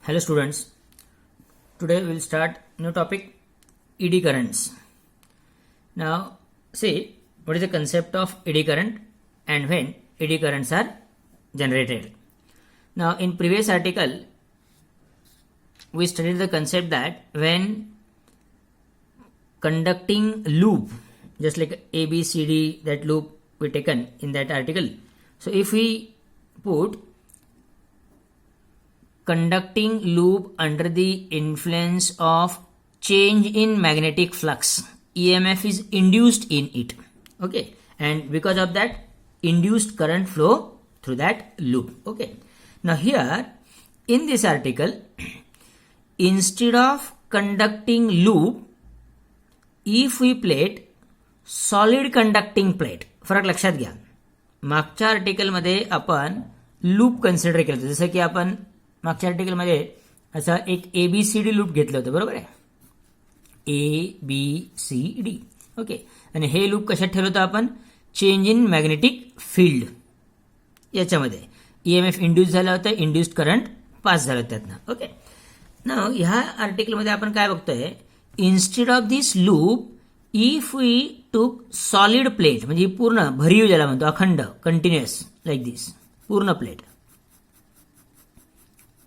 Hello students, today we will start new topic eddy currents. Now see what is the concept of eddy current and when eddy currents are generated. Now in previous article we studied the concept that when conducting loop, just like A, B, C, D, that loop we taken in that article. So if we put conducting loop under the influence of change in magnetic flux, EMF is induced in it. Okay, and because of that induced current flow through that loop. Okay, now here in this article, instead of conducting loop, if we plate solid conducting plate, फरक लक्षात घ्या. मागच्या आर्टिकलमध्ये आपण loop consider केलं होतं, जसं की आपण मागच्या आर्टिकलमध्ये असा एक ABCD लूप घेतलं होतं, बरोबर आहे. ABCD. ओके, आणि हे लूप कशात ठेवलं होतं आपण? चेंज इन मॅग्नेटिक फील्ड याच्यामध्ये EMF इंड्यूस झाला होता, इंड्यूस्ड करंट पास झालं त्यातनं. ओके, ना ह्या आर्टिकलमध्ये आपण काय बघतोय, instead of this loop if we took solid plate, म्हणजे पूर्ण भरीव ज्याला म्हणतो, अखंड, कंटिन्युअस, लाईक दिस, पूर्ण plate.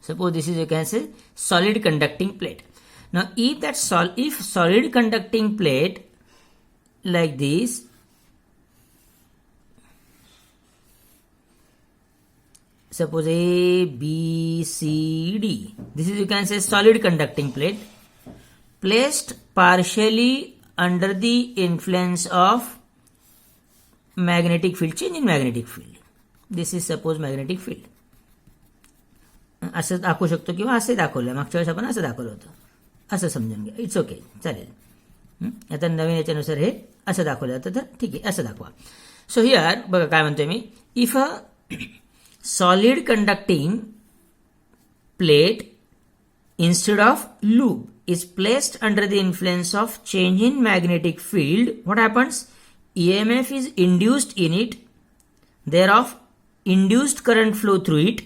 Suppose this is, you can say, solid conducting plate. Now if solid conducting plate like this, suppose A, B, C, D, this is, you can say, solid conducting plate placed partially under the influence of magnetic field, change in magnetic field. This is suppose magnetic field. असं दाखवू शकतो किंवा असे दाखवलं, मागच्या वेळेस आपण असं दाखवलं होतं, असं समजून घ्या. इट्स ओके, चालेल. आता नवीन याच्यानुसार हे असं दाखवलं जातं, तर ठीक आहे, असं दाखवा. सो हिअर बघा काय म्हणतोय मी, if a solid conducting plate instead of loop is placed under the influence of change in magnetic field, what happens? EMF is induced in it, thereof induced current flow through it.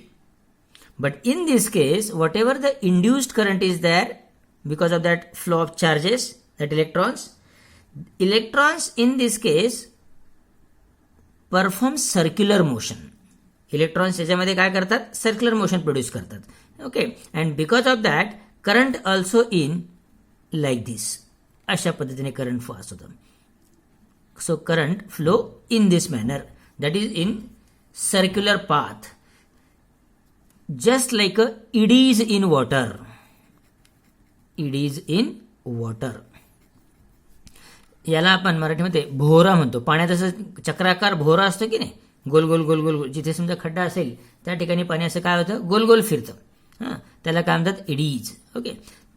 But in this case, whatever the induced current is there, because of that flow of charges, that electrons in this case perform circular motion. Electrons याच्यामध्ये काय करतात? Circular motion produce करतात. Okay, and because of that current also in like this, अशा पद्धतीने current pass होतं. So current flow in this manner, that is in circular path, just like a eddies in water. Eddies in water. याला आपण मराठीमध्ये भोवरा म्हणतो. पाण्यात असं चक्राकार भोवरा असतो की नाही, गोल गोल गोल गोल गोल, जिथे समजा खड्डा असेल त्या ठिकाणी पाणी असं काय होतं, गोल गोल फिरतं. हां, त्याला काय म्हणतात? एडीज. ओके,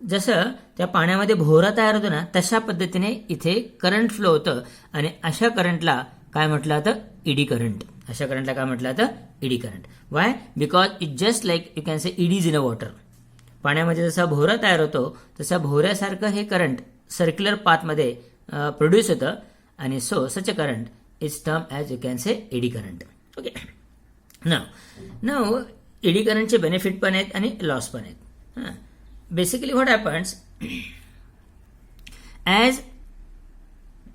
जसं त्या पाण्यामध्ये भोवरा तयार होतो ना, तशा पद्धतीने इथे करंट फ्लो होतं, आणि अशा करंटला काय म्हटलं जातं? Eddy current. अशा करंटला काय म्हटलं जातं? Eddy current. Why? Because it just like, you can say, eddies in a water. पाण्यामध्ये जसा भोवरा तयार होतो तसा भोवऱ्यासारखं हे करंट सर्क्युलर पाथमध्ये प्रोड्यूस होतं, आणि so such a current is term as, you can say, eddy current. Okay, नाव एडी करंटचे बेनिफिट पण आहेत आणि लॉस पण आहेत. हां, basically what happens, as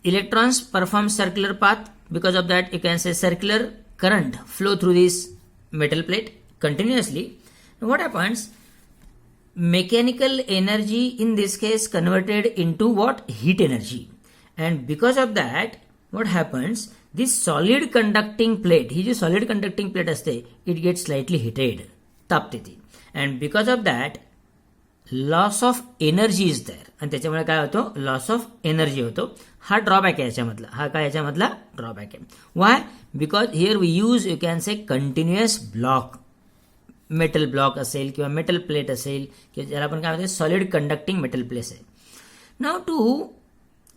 electrons perform circular path, because of that you can say circular current flow through this metal plate continuously. What happens? Mechanical energy in this case converted into what? Heat energy. And because of that what happens? This solid conducting plate, ही जी solid conducting plate असते, it gets slightly heated, तापते ती, and because of that loss of energy is there, आणि त्याच्यामुळे काय होतो? Loss of energy होतो. हा ड्रॉबॅक आहे याच्यामधला. हा काय याच्यामधला ड्रॉबॅक आहे. Why? Because here we use, you can say, continuous block, metal block असेल किंवा मेटल प्लेट असेल, किंवा ज्याला आपण काय म्हणतो, सॉलिड कंडक्टिंग मेटल प्लेट आहे. Now to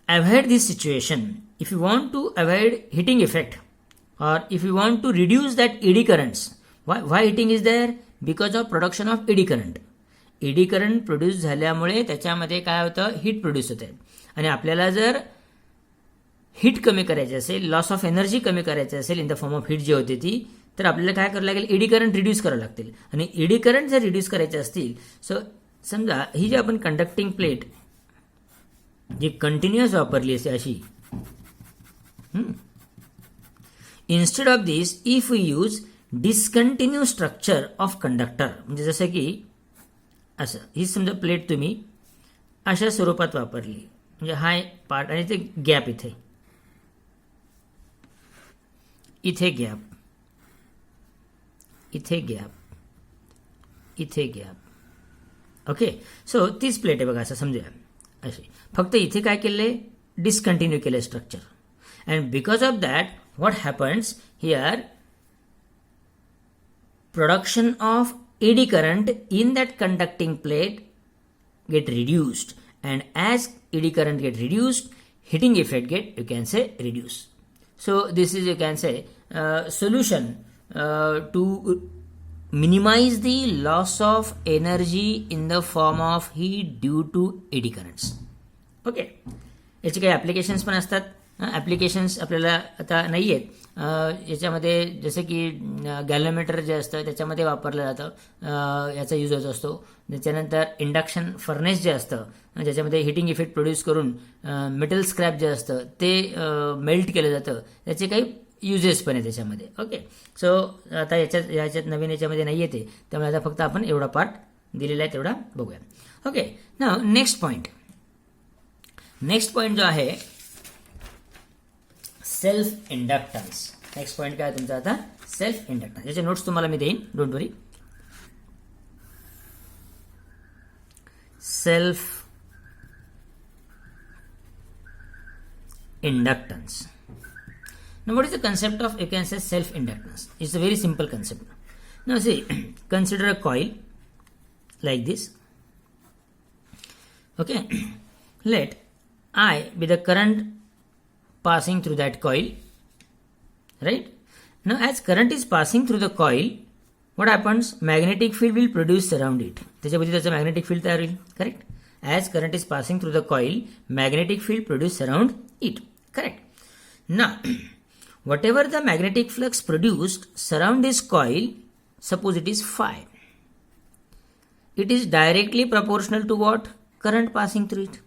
avoid this situation, if you want to avoid heating effect, or if you want to reduce that eddy currents, why heating is there? Because of production of eddy current. Eddy current produce झाल्यामुळे त्याच्यामध्ये काय होतं? Heat produce होते, आणि आपल्याला जर heat कमी करायची असेल, लॉस ऑफ एनर्जी कमी करायची असेल in the form of heat जी होती ती, तर आपल्याला काय करावं लागेल, एडी करंट रिड्यूस करावं लागतील. आणि एडी करंट जर रिड्यूस करायचे असतील, सो समजा ही जी आपण कंडक्टिंग प्लेट जी कंटिन्युअस वापरली असते अशी, instead of this if we use discontinue structure of conductor, म्हणजे जसं की असं ही समजा प्लेट तुम्ही अशा स्वरूपात वापरली, म्हणजे हा पार्ट आणि ते गॅप इथे गॅप, इथे गॅप, इथे गॅप. ओके, सो तीच प्लेट आहे बघा, असं समजूया अशी, फक्त इथे काय केलंय, डिस्कंटिन्यू केलं structure. And because of that what happens here, production of eddy current in that conducting plate get reduced, and as eddy current get reduced, heating effect get, you can say, reduced. So this is, you can say, solution to minimize the loss of energy in the form of heat due to eddy currents. Okay, याचे काही applications पण असतात. Applications आपल्याला आता नाही आहेत. याच्यामध्ये जसं की गॅलोमीटर जे असतं त्याच्यामध्ये वापरलं जातं, याचा यूज होत असतो. त्याच्यानंतर इंडक्शन फर्नेस जे असतं, ज्याच्यामध्ये हिटिंग इफेक्ट प्रोड्यूस करून मेटल स्क्रॅप जे असतं ते मेल्ट केलं जातं, त्याचे काही युजेस पण आहे त्याच्यामध्ये. ओके, सो आता याच्यात नवीन याच्यामध्ये नाही येते, त्यामुळे आता फक्त आपण एवढा पार्ट दिलेला आहे तेवढा बघूया. ओके, ना नेक्स्ट पॉईंट जो आहे सेल्फ इंडक्टन्स. नेक्स्ट पॉईंट काय तुमचा आता, सेल्फ इंडक्टन्स. याचे नोट्स तुम्हाला मी देईन, don't worry. Self inductance. Now what is the concept of, you can say, self inductance? It's a very simple concept. Now see, consider a coil like this. Okay, let I be the current passing through that coil, right? Now as current is passing through the coil, what happens, magnetic field will produce around it. त्याच्यामध्ये त्याचा magnetic field तयार होईल, correct? As current is passing through the coil, magnetic field produce around it, correct? Now whatever the magnetic flux produced surround this coil, suppose it is phi, it is directly proportional to what, current passing through it.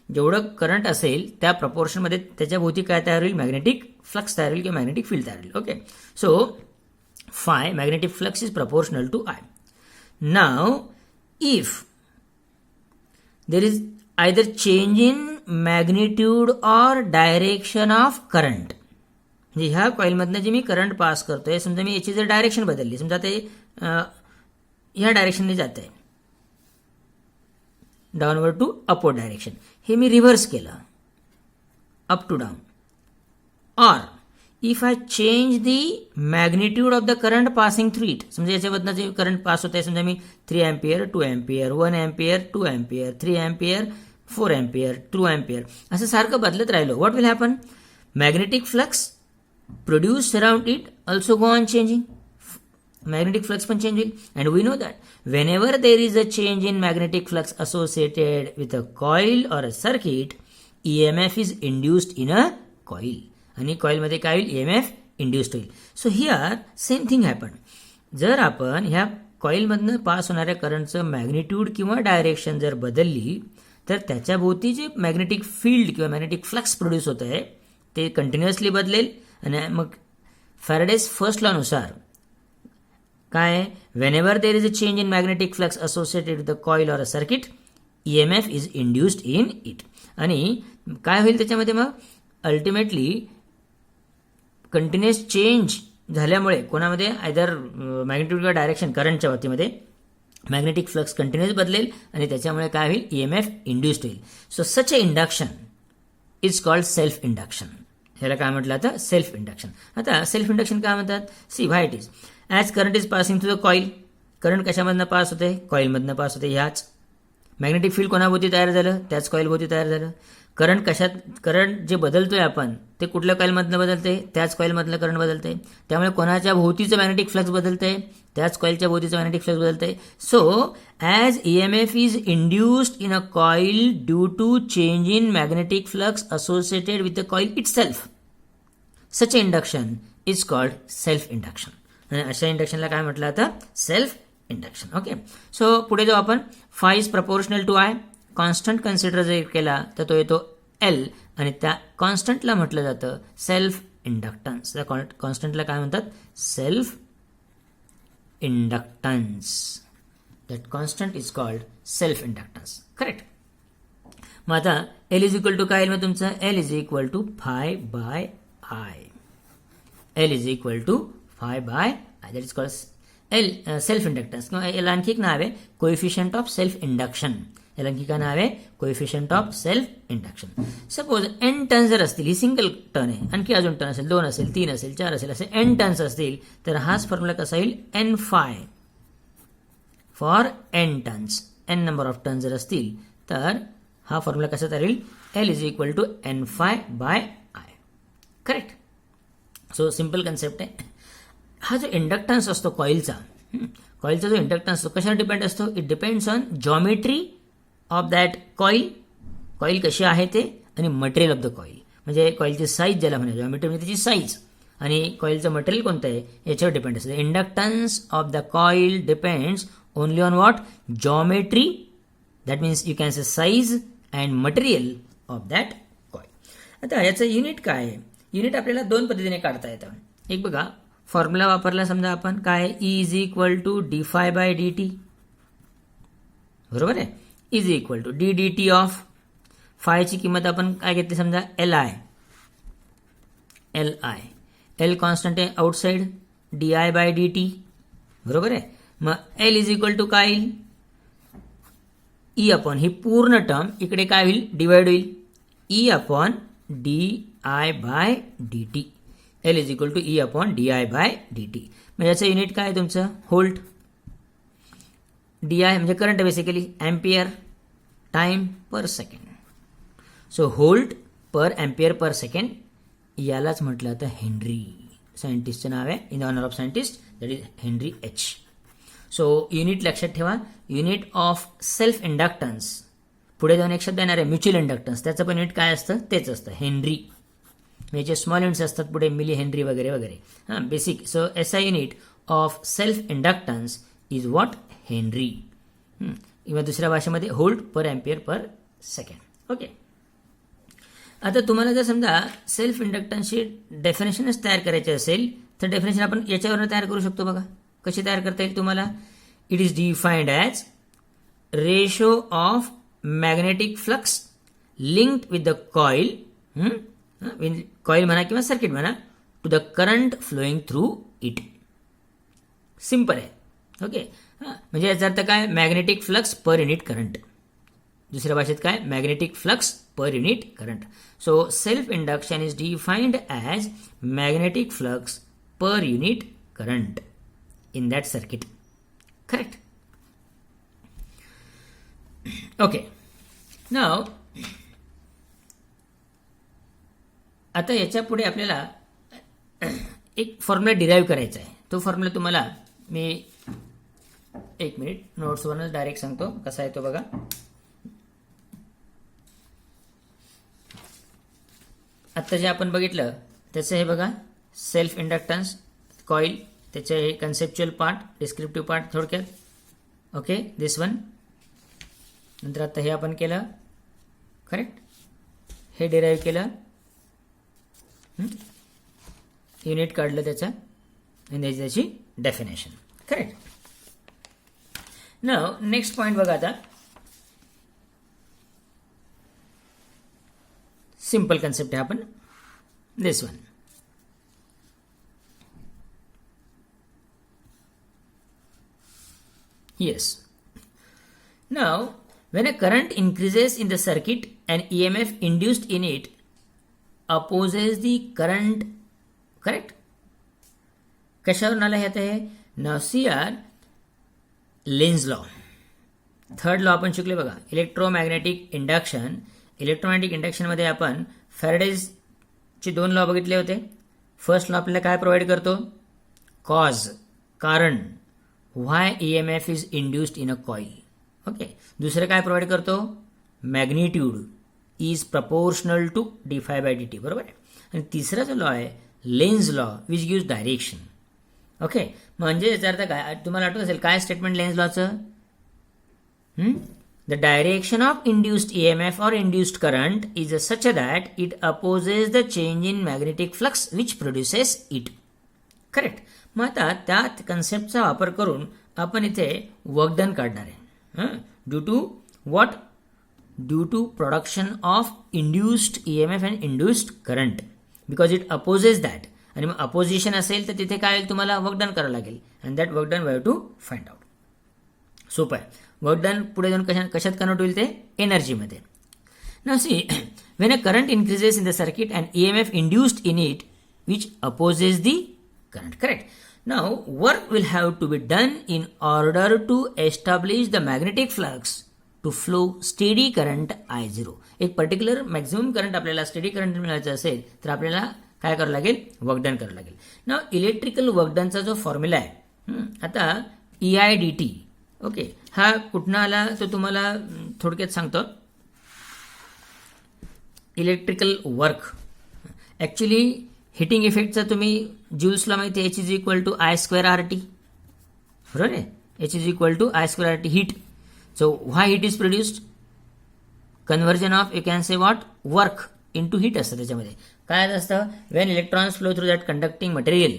जेवढं current असेल त्या प्रपोर्शनमध्ये त्याच्या भोवती काय तयार होईल, magnetic flux तयार होईल किंवा मॅग्नेटिक फील्ड तयार होईल. Okay, so phi magnetic flux is proportional to I. Now if there is either change in magnitude or direction of current, म्हणजे ह्या कॉइलमधनं जे मी करंट पास करतोय, समजा मी याची जर डायरेक्शन बदलली, समजा ते ह्या डायरेक्शनने जात आहे, डाऊनवर्ड टू अपवर्ड डायरेक्शन, हे मी रिव्हर्स केलं up to down. Or if I change the magnitude of the current passing through it, समजा याच्यामधनं जे करंट पास होत आहे, समजा मी 3 ampere 2 ampere 1 ampere 2 ampere 3 ampere 4 ampere 2 ampere असं सारखं बदलत राहिलो, what will happen, magnetic flux produce around it also go on changing, magnetic flux पण change will, and we know that whenever there is a change in magnetic flux associated with a coil or a circuit, EMF is induced in a coil, आणि coil मध्ये काय होईल, EMF induced होईल. So here same thing happen. जर आपण ह्या coil मधनं pass होणाऱ्या करंटचं मॅग्निट्यूड किंवा डायरेक्शन जर बदलली, तर त्याच्या भोवती जे मॅग्नेटिक फील्ड किंवा मॅग्नेटिक फ्लक्स प्रोड्यूस होत आहे ते कंटिन्युअसली बदलेल. आणि मग फॅरेडेज फर्स्ट लॉ नुसार काय, whenever there is a change in magnetic flux associated with the coil or a circuit, EMF is induced in it. आणि काय होईल त्याच्यामध्ये, मग अल्टिमेटली कंटिन्युअस चेंज झाल्यामुळे कोणामध्ये आयदर मॅग्नेट्यूड किंवा डायरेक्शन करंटच्या बाबतीमध्ये मॅग्नेटिक फ्लक्स कंटिन्युअस बदलेल आणि त्याच्यामुळे काय होईल, EMF इंड्युस्ड होईल. So such a induction is called self induction. ह्याला काय म्हटलं आता, सेल्फ इंडक्शन. आता सेल्फ इंडक्शन काय म्हणतात, see why it is, as current is passing through the coil, current कशामधनं पास होते, कॉईलमधनं पास होते. ह्याच मॅग्नेटिक फील्ड कोणाभोवती तयार झालं, त्याच कॉईलभोवती तयार झालं. करंट करंट जे बदलतोय आपण ते कुठल्या कॉईलमधनं बदलते, त्याच कॉईलमधलं करंट बदलते. त्यामुळे कोणाच्या भोवतीचं मॅग्नेटिक फ्लक्स बदलते, त्याच कॉईलच्या भोवतीचं मॅग्नेटिक फ्लक्स बदलते. So as EMF is induced in a coil due to change in magnetic flux associated with the coil itself, such induction is called self induction. आणि अशा इंडक्शनला काय म्हटलं जातं? Self induction. ओके, सो पुढे जाऊ आपण. Phi is proportional to I. Constant consider जर केला तर तो येतो एल आणि त्या कॉन्स्टंटला म्हटलं जातं सेल्फ इंडक्टन्स. त्या कॉन्स्टंटला काय म्हणतात? Self inductance. That constant is called self inductance. Correct. मग आता एल इज इक्वल टू काय येईल मग तुमचं? L is equal to phi by I. L is equal to phi by I. That is called L self inductance. किंवा याला आणखी एक नाव आहे कोएफिशियंट ऑफ सेल्फ इंडक्शन. याला आणखी काय नाव आहे? Coefficient of self induction. Suppose N turn जर असतील, ही सिंगल टर्न आहे, आणखी अजून टर्न असेल, 2 असेल, 3 असेल, 4 असेल, असे एन टर्न्स असतील तर हाच फॉर्म्युला कसा येईल? N phi for N turns. N number of turn जर असतील तर हा फॉर्म्युला कसा तयार होईल? L is equal to N phi by I. Correct. So simple concept आहे. हा जो इंडक्टन्स असतो कॉईलचा जो इंडक्टन्स असतो कशावर डिपेंड असतो? It depends on geometry of that coil. Coil कशी आहे ते आणि मटेरियल ऑफ द कॉईल. म्हणजे कॉईलची साईज ज्याला म्हणा, जॉमेट्री म्हणजे त्याची साईज आणि कॉईलचं मटेरियल कोणतं आहे याच्यावर डिपेंड असतं. Inductance of the coil depends only on what? Geometry. That means you can say size and material of that coil. आता याचं युनिट काय आहे? युनिट आपल्याला 2 पद्धतीने काढता येतं. एक बघा, फॉर्म्युला वापरला समजा आपण काय? E is equal to D phi by D T. बरोबर आहे. Is equal to D D T of फायची किंमत आपण काय घेतली समजा? L I. L I. L constant आहे outside. D I by D T. बरोबर आहे. मग एल इज इक्वल टू काय येईल? ई अपॉन ही पूर्ण टर्म इकडे काय होईल? डिवाइड होईल. E upon D I by D T. L is equal to E upon D I by D T. म्हणजे याचं युनिट काय आहे तुमचं? व्होल्ट. डी आय म्हणजे current basically. Ampere time per second. So volt per ampere per second यालाच म्हटलं जातं henry. सायंटिस्टचं नाव आहे in the honour of scientist, that is Henry H. So unit लक्षात ठेवा. Unit of self inductance. पुढे जाऊन एक शब्द येणार आहे म्युच्युअल इंडक्टन्स. त्याचं पण युनिट काय असतं? तेच असतं हेनरी. म्हणजे स्मॉल युनिट्स असतात पुढे मिली हेनरी वगैरे वगैरे. हां, basic. So SI unit of self inductance is what? Henry. किंवा दुसऱ्या भाषेमध्ये volt per ampere per second. Okay. आता तुम्हाला जर समजा सेल्फ इंडक्टन्सची डेफिनेशनच तयार करायची असेल तर डेफिनेशन आपण याच्यावरून तयार करू शकतो. बघा कशी तयार करता येईल तुम्हाला. It is defined as ratio of magnetic flux linked with the coil. Coil म्हणा किंवा सर्किट म्हणा to the current flowing through it. Simple आहे. ओके. म्हणजे याचा अर्थ काय? Magnetic flux per unit current. दुसऱ्या भाषेत काय? Magnetic flux per unit current. So self induction is defined as magnetic flux per unit current in that circuit. Correct? Okay. Now, आता याच्या पुढे आपल्याला एक फॉर्म्युला डिराईव्ह करायचा आहे. तो फॉर्म्युला तुम्हाला मी 1 मिनिट नोट्सवरच डायरेक्ट सांगतो कसा आहे तो. बघा आता जे आपण बघितलं त्याचं हे बघा सेल्फ इंडक्टन्स कॉईल, त्याचे हे कन्सेप्च्युअल पार्ट, डिस्क्रिप्टिव्ह पार्ट थोडक्यात. ओके, दिस वन. नंतर आता हे आपण केलं. करेक्ट. हे डिराईव्ह केलं, युनिट काढलं त्याचं आणि त्याची definition. Correct. Now next point बघा. आता सिंपल कन्सेप्ट आहे. आपण दिस one. Yes. Now, when a current increases in the circuit, an EMF induced in it opposes the current. Correct? कशावर नाला येत आहे? Now see Lenz law. Third law आपण शिकले बघा. Electromagnetic induction. इलेक्ट्रोमॅग्नेटिक इंडक्शन मध्ये आपण फॅरेडेजचे 2 लॉ बघितले होते. फर्स्ट लॉ आपल्याला काय प्रोव्हाइड करतो? कॉज, कारण. Why EMF is induced in a coil. Okay. दुसरं काय प्रोव्हाइड करतो? Magnitude is proportional to D phi by D T. बरोबर आहे. आणि तिसरा जो लॉ आहे Lenz law which gives direction. Okay, म्हणजे याचा अर्थ काय, तुम्हाला आठवत असेल काय स्टेटमेंट लेन्झ लॉचं, the direction of induced EMF or induced current is such that it opposes the change in magnetic flux which produces it. Correct. मग आता त्या कन्सेप्टचा वापर करून आपण इथे वर्क डन काढणार आहे. Due to what, due to production of induced EMF and induced current, because it opposes that. आणि मग अपोजिशन असेल तर तिथे काय होईल, तुम्हाला वर्क डन करावं लागेल. And that work done we have to find out. सोपं आहे. वर्क डन पुढे जाऊन कशात कन्वर्ट होईल, ते एनर्जीमध्ये. Now see, when a current increases in the circuit and EMF induced in it which opposes the current. Correct. Now work will have to be done in order to establish the magnetic flux to flow steady current I0. एक particular maximum current आपल्याला steady current मिळायचं असेल तर आपल्याला काय करावं लागेल, work done करावं लागेल. नाउ इलेक्ट्रिकल वर्क डनचा जो फॉर्म्युला आहे, आता EIDT, ओके, हा कुठनं आला तो तुम्हाला थोडक्यात सांगतो. इलेक्ट्रिकल वर्क ॲक्च्युली हिटिंग इफेक्टचा तुम्ही ज्यूल्सला माहिती आहे, H=I²RT. बरोबर आहे, H=I²RT heat. So why heat is produced, conversion of, you can say what, work into heat असतं. त्याच्यामध्ये काय असतं, when electrons flow through that conducting material,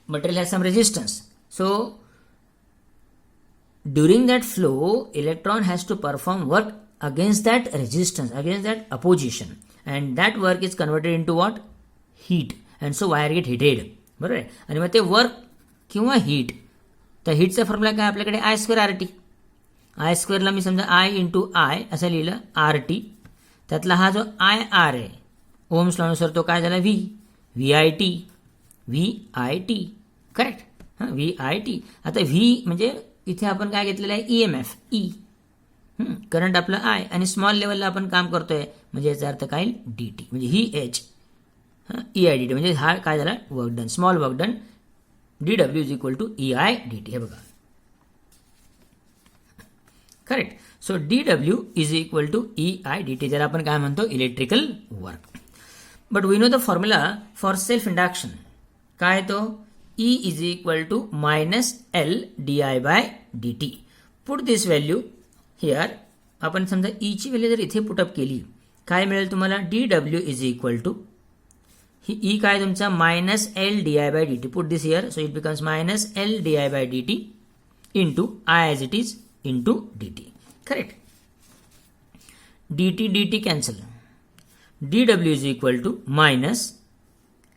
material has some resistance, so during that flow electron has to perform work against that resistance, against that opposition, and that work is converted into what, heat, and so wire get heated. बरोबर आहे. आणि मग ते work किंवा heat, तर हीटचा formula काय आपल्याकडे, I²RT. I² मी समजा I इंटू I असं लिहिलं, RT, त्यातला हा जो IR आहे ओम्स लॉनुसार तो काय झाला, VIT. करेक्ट. VIT. आता V म्हणजे इथे आपण काय घेतलेलं आहे, EMF, E. करंट आपलं I, आणि स्मॉल लेवलला आपण काम करतोय म्हणजे याचा अर्थ काय, DT, म्हणजे ही H, EIDT, म्हणजे हा काय झाला, work done, small work done, DW=EIDT. हे बघा. करेक्ट. सो DW=EIDT, ज्याला आपण काय म्हणतो, electrical work. But we know the formula for self induction. काय तो, E=-L di/dt. Put this value here. आपण समजा E ची व्हॅल्यू जर इथे पुटअप केली, काय मिळेल तुम्हाला, DW ही E काय तुमचा, -L di/dt. Put this here, so it becomes -L di/dt into I as it is into dt. Correct. dt cancel. DW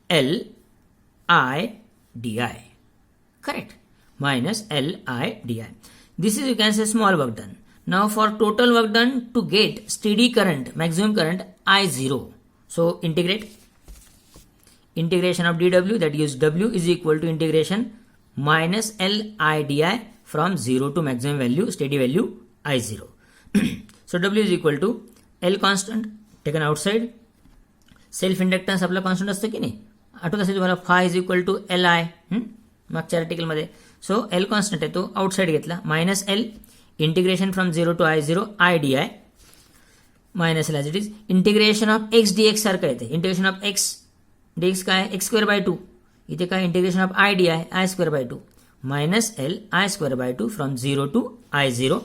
-L I di. Correct. -L I di. This is, you can say, small work done. Now for total work done, to get steady current, maximum current, I0. So integrate. Integration of DW, that is W is equal to integration -L I di from 0 to maximum value, steady value I0. So W is equal to L constant taken outside. Self inductance आपला constant असतं की नाही, आठवत असेल तुम्हाला, φ=Li मागच्या आर्टिकलमध्ये. So L constant आहे, तो आउटसाइड घेतला, -L integration from 0 to I0 I di -L as it is. Integration of x dx सारखं येते. इंटिग्रेशन ऑफ x dx काय, x²/2. इथे काय, integration of I di I²/2 -L I²/2 from 0 to I0.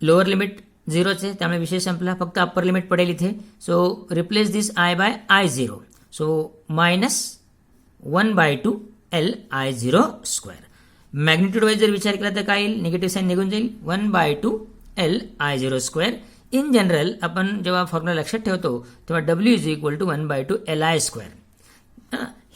Lower limit 0च आहे, त्यामुळे विषय संपला, फक्त अप्पर लिमिट पडेल इथे. So replace this I/I0. सो -1/2 L I0². मॅग्निट्यूड वाईज जर विचार केला तर काय येईल, निगेटिव्ह साईन निघून जाईल, 1/2 L I0². इन जनरल आपण जेव्हा फॉर्म्युला लक्षात ठेवतो तेव्हा W=1/2 Li².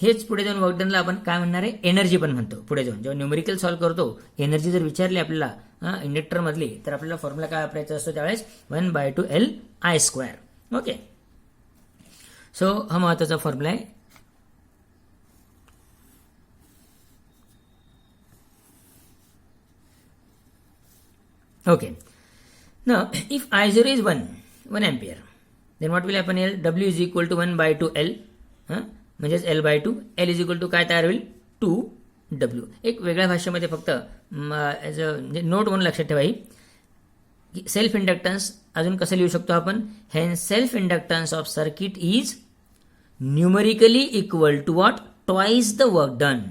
हेच पुढे जाऊन वर्क डनला आपण काय म्हणणार आहे, एनर्जी पण म्हणतो. पुढे जाऊन जेव्हा न्यूमेरिकल सॉल्व्ह करतो, एनर्जी जर विचारली आपल्याला इंडक्टर मधली, तर आपल्याला फॉर्म्युला काय वापरायचा असतो त्यावेळेस, 1/2 Li². ओके. सो हा महत्वाचा फॉर्म्युला आहे. Okay. Now, if I0 is 1 ampere, then what will happen here? W=1/2 L. म्हणजेच L/2. L = काय तयार होईल, 2W. एक वेगळ्या भाषेमध्ये फक्त ॲज अ नोट म्हणून लक्षात ठेवा ही, सेल्फ इंडक्टन्स अजून कसं लिहू शकतो आपण, hence self inductance of circuit is numerically equal to what, twice the work done.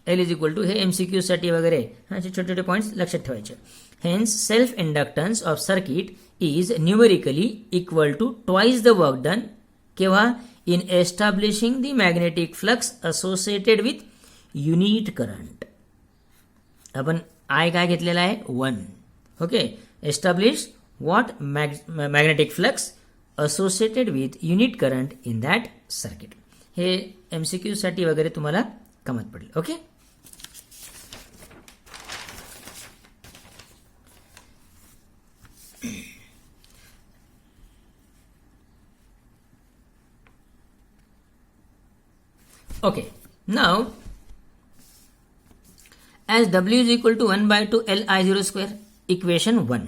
L is equal to हे MCQ साठी वगैरे असे छोटे छोटे पॉईंट्स लक्षात ठेवायचे. Hence self inductance of circuit is numerically equal to twice the work done. केव्हा? In establishing the magnetic flux associated with unit current. आपण आय काय घेतलेला आहे? 1. Okay. Establish what? Magnetic flux associated with unit current in that circuit. हे MCQ साठी वगैरे तुम्हाला कामात पडेल. Okay. Okay, now as W is equal to 1 by 2 Li0 square, equation 1.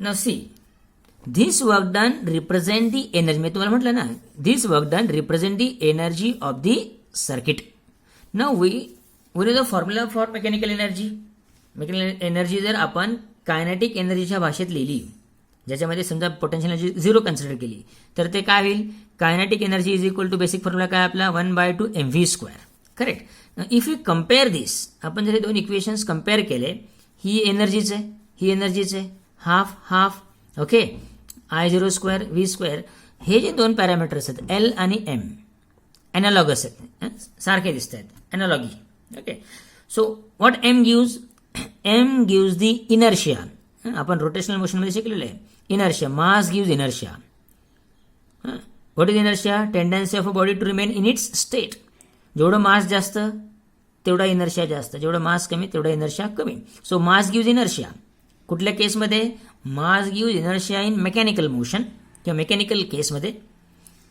Now see, this work done represent the energy. मैं तुम्हाला म्हटलं ना, this work done represent the energy of the circuit. Now we know the formula for mechanical energy. Mechanical energy जर आपण kinetic एनर्जीच्या भाषेत लिहिली, ज्याच्यामध्ये समजा पोटेन्शियल एनर्जी 0 कन्सिडर केली, तर ते काय होईल? Kinetic energy is equal to basic formula काय आपला? 1 by 2 mv square. Correct. If you compare this, आपण जर हे दोन इक्वेशन्स कम्पेअर केले, ही एनर्जीच आहे, ही एनर्जीच आहे, half half. Okay. I0 square V square, हे जे दोन पॅरामीटर्स आहेत L आणि M ॲनालॉगस आहेत, सारखे दिसत आहेत, analogy. Okay. So what M gives? M gives the inertia. आपण रोटेशनल मोशनमध्ये शिकलेलं आहे. Inertia, mass gives inertia. What is inertia? Tendency of a body to remain in its state. जेवढं मास जास्त तेवढा इनर्शिया जास्त, जेवढं मास कमी तेवढा इनर्शिया कमी. So mass gives inertia. कुठल्या केसमध्ये? Mass gives inertia in mechanical motion किंवा मेकॅनिकल केसमध्ये.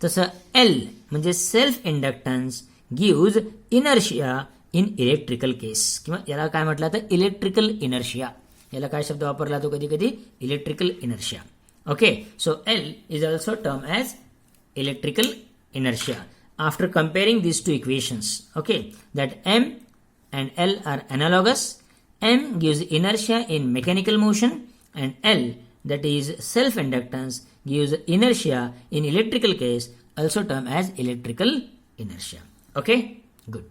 तसं L म्हणजे self inductance gives inertia in electrical case, किंवा याला काय म्हटलं तर इलेक्ट्रिकल इनर्शिया. याला काय शब्द वापरला तो कधी कधी? Electrical inertia. Okay. So L is also term as electrical inertia after comparing these two equations. Okay, that M and L are analogous. M gives inertia in mechanical motion and L, that is self inductance, gives inertia in electrical case, also termed as electrical inertia. Okay, good.